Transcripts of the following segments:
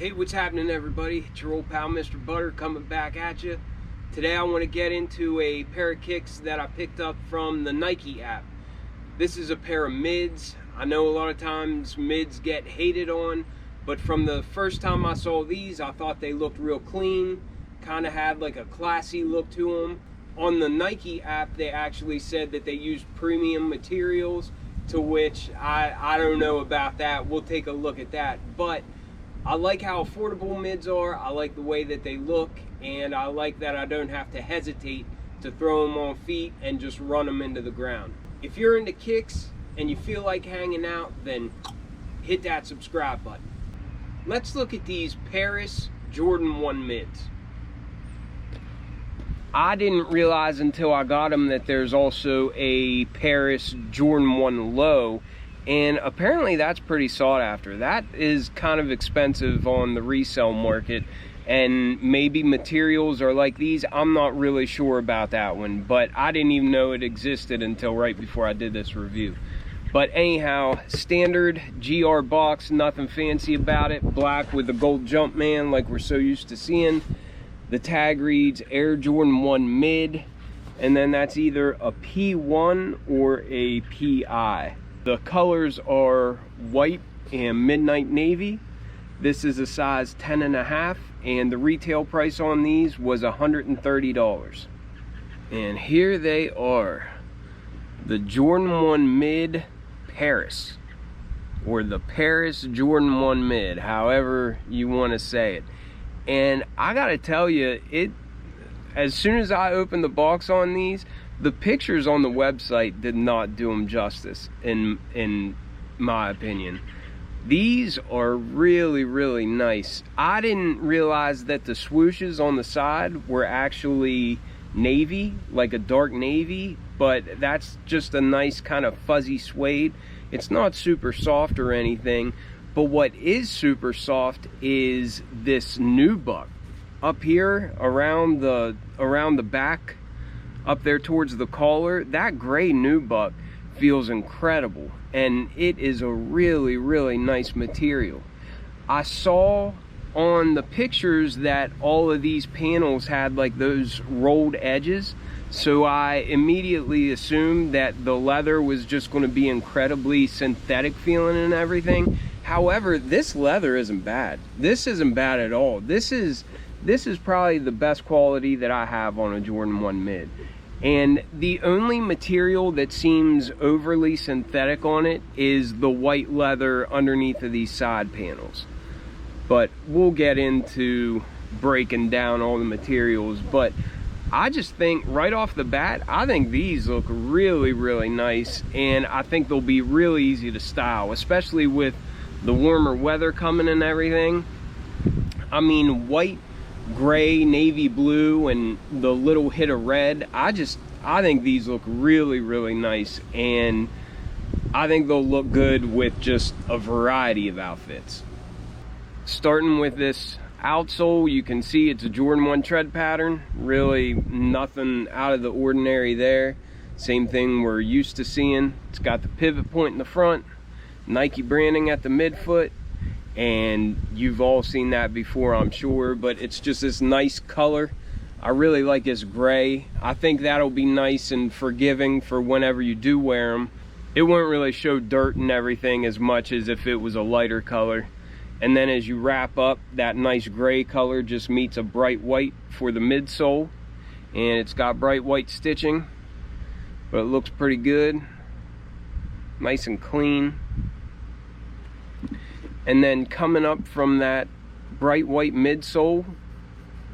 Hey, what's happening, everybody? It's your old pal Mr. Butter coming back at you. Today I want to get into a pair of kicks that I picked up from the Nike app. This is a pair of mids. I know a lot of times mids get hated on, but from the first time I saw these, I thought they looked real clean, kind of had like a classy look to them. On the Nike app, they actually said that they used premium materials, to which I don't know about that. We'll take a look at that. But I like how affordable mids are. I like the way that they look, and I like that I don't have to hesitate to throw them on feet and just run them into the ground. If you're into kicks and you feel like hanging out, then hit that subscribe button. Let's look at these Paris Jordan 1 mids. I didn't realize until I got them that there's also a Paris Jordan 1 low, and apparently that's pretty sought after. That is kind of expensive on the resale market, and maybe materials are like these. I'm not really sure about that one, but I didn't even know it existed until right before I did this review. But anyhow, standard GR box, nothing fancy about it. Black with the gold Jumpman like we're so used to seeing. The tag reads Air Jordan 1 mid, and then that's either a P1 or a PI. The colors are white and midnight navy. This is a size 10.5, and the retail price on these was $130. And here they are, the Jordan 1 mid Paris, or the Paris Jordan 1 mid, however you want to say it. And I gotta tell you, as soon as I opened the box on these, the pictures on the website did not do them justice, in my opinion. These are really, really nice. I didn't realize that the swooshes on the side were actually navy, like a dark navy, but that's just a nice kind of fuzzy suede. It's not super soft or anything. But what is super soft is this nubuck up here around the back, up there towards the collar. That gray nubuck feels incredible, and it is a really, really nice material. I saw on the pictures that all of these panels had like those rolled edges, so I immediately assumed that the leather was just going to be incredibly synthetic feeling and everything. However, this leather isn't bad. This isn't bad at all. This is probably the best quality that I have on a Jordan 1 mid. And the only material that seems overly synthetic on it is the white leather underneath of these side panels. But we'll get into breaking down all the materials. But I just think right off the bat, I think these look really, really nice. And I think they'll be really easy to style, especially with the warmer weather coming and everything. I mean, white, gray, navy blue, and the little hit of red. I think these look really, really nice, and I think they'll look good with just a variety of outfits. Starting with this outsole, you can see it's a Jordan 1 tread pattern. Really nothing out of the ordinary there. Same thing we're used to seeing. It's got the pivot point in the front, Nike branding at the midfoot, and you've all seen that before, I'm sure, but it's just this nice color. I really like this gray. I think that'll be nice and forgiving for whenever you do wear them. It won't really show dirt and everything as much as if it was a lighter color. And then as you wrap up, that nice gray color just meets a bright white for the midsole, and it's got bright white stitching, but it looks pretty good, nice and clean. And then coming up from that bright white midsole,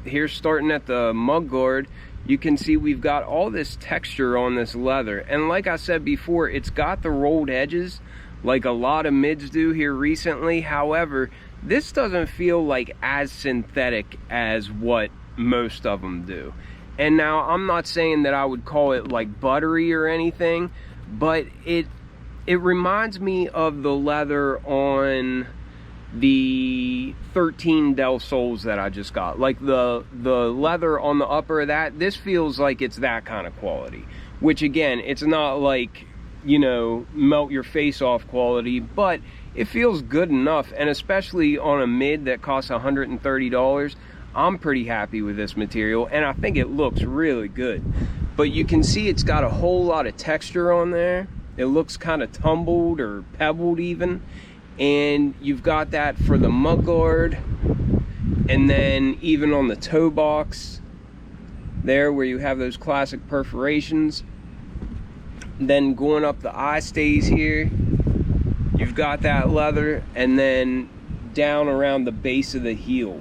here starting at the mudguard, you can see we've got all this texture on this leather. And like I said before, it's got the rolled edges like a lot of mids do here recently. However, this doesn't feel like as synthetic as what most of them do. And now I'm not saying that I would call it like buttery or anything, but it reminds me of the leather on the 13 Del Soles that I just got. Like the leather on the upper of that, this feels like it's that kind of quality, which again, it's not like, you know, melt your face off quality, but it feels good enough, and especially on a mid that costs $130, I'm pretty happy with this material, and I think it looks really good. But you can see it's got a whole lot of texture on there. It looks kind of tumbled or pebbled even, and you've got that for the mudguard, and then even on the toe box there where you have those classic perforations. Then going up the eye stays here, you've got that leather, and then down around the base of the heel,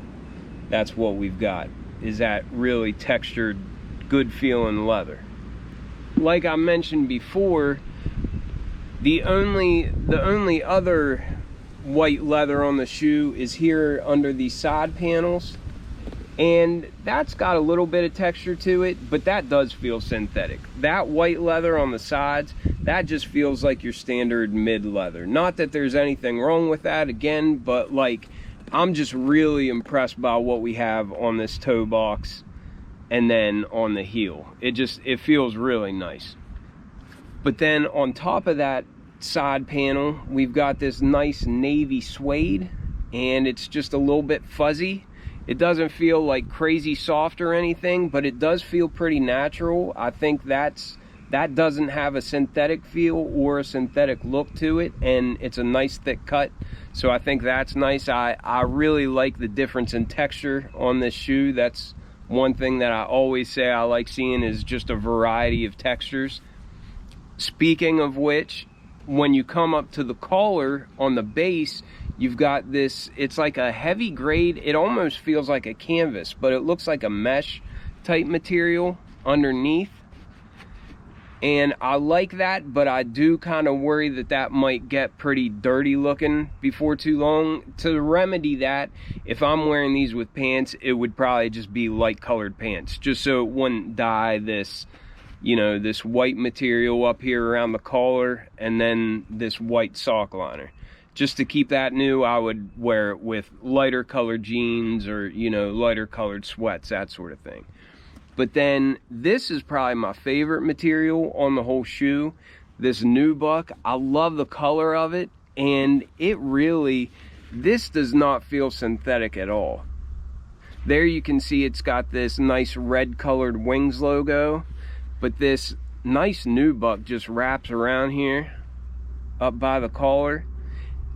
that's what we've got, is that really textured, good feeling leather. Like I mentioned before, the only other white leather on the shoe is here under these side panels, and that's got a little bit of texture to it, but that does feel synthetic. That white leather on the sides, that just feels like your standard mid leather. Not that there's anything wrong with that, again, but like, I'm just really impressed by what we have on this toe box and then on the heel. It feels really nice. But then on top of that side panel, we've got this nice navy suede, and it's just a little bit fuzzy. It doesn't feel like crazy soft or anything, but it does feel pretty natural. I think that doesn't have a synthetic feel or a synthetic look to it, and it's a nice thick cut, so I think that's nice. I really like the difference in texture on this shoe. That's one thing that I always say I like seeing, is just a variety of textures. Speaking of which, when you come up to the collar on the base, you've got this, it's like a heavy grade, it almost feels like a canvas, but it looks like a mesh type material underneath. And I like that, but I do kind of worry that that might get pretty dirty looking before too long. To remedy that, if I'm wearing these with pants, it would probably just be light colored pants, just so it wouldn't dye this, you know, this white material up here around the collar, and then this white sock liner. Just to keep that new, I would wear it with lighter colored jeans, or, you know, lighter colored sweats, that sort of thing. But then this is probably my favorite material on the whole shoe, this nubuck. I love the color of it, and this does not feel synthetic at all. There you can see it's got this nice red colored wings logo, but this nice nubuck just wraps around here up by the collar.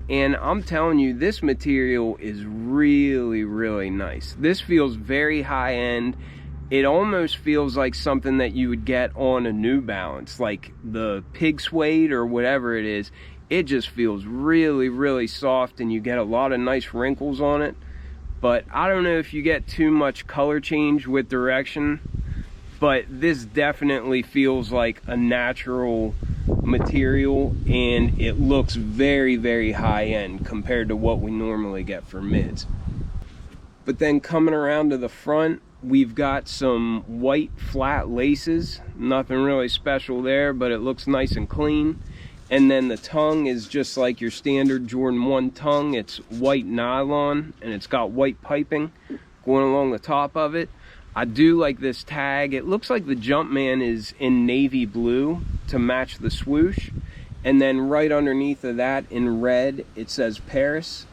And I'm telling you, this material is really, really nice. This feels very high end. It almost feels like something that you would get on a New Balance, like the pig suede or whatever it is. It just feels really, really soft, and you get a lot of nice wrinkles on it. But I don't know if you get too much color change with direction, but this definitely feels like a natural material, and it looks very, very high end compared to what we normally get for mids. But then coming around to the front, we've got some white flat laces. Nothing really special there, but it looks nice and clean. And then the tongue is just like your standard Jordan 1 tongue. It's white nylon, and it's got white piping going along the top of it. I do like this tag. It looks like the Jumpman is in navy blue to match the swoosh. And then right underneath of that in red, it says Paris.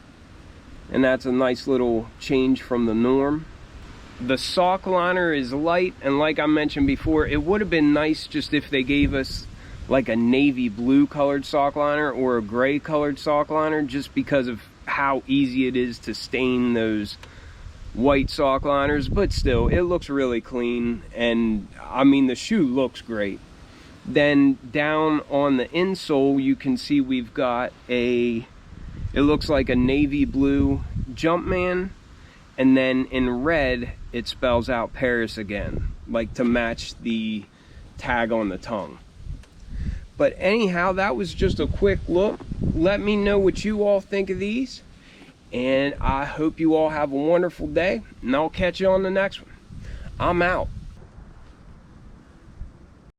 And that's a nice little change from the norm. The sock liner is light, and like I mentioned before, it would have been nice just if they gave us like a navy blue colored sock liner or a gray colored sock liner, just because of how easy it is to stain those white sock liners. But still, it looks really clean, and I mean, the shoe looks great. Then down on the insole, you can see we've got it looks like a navy blue Jumpman, and then in red it spells out Paris again, like to match the tag on the tongue. But anyhow, that was just a quick look. Let me know what you all think of these, and I hope you all have a wonderful day, and I'll catch you on the next one. I'm out.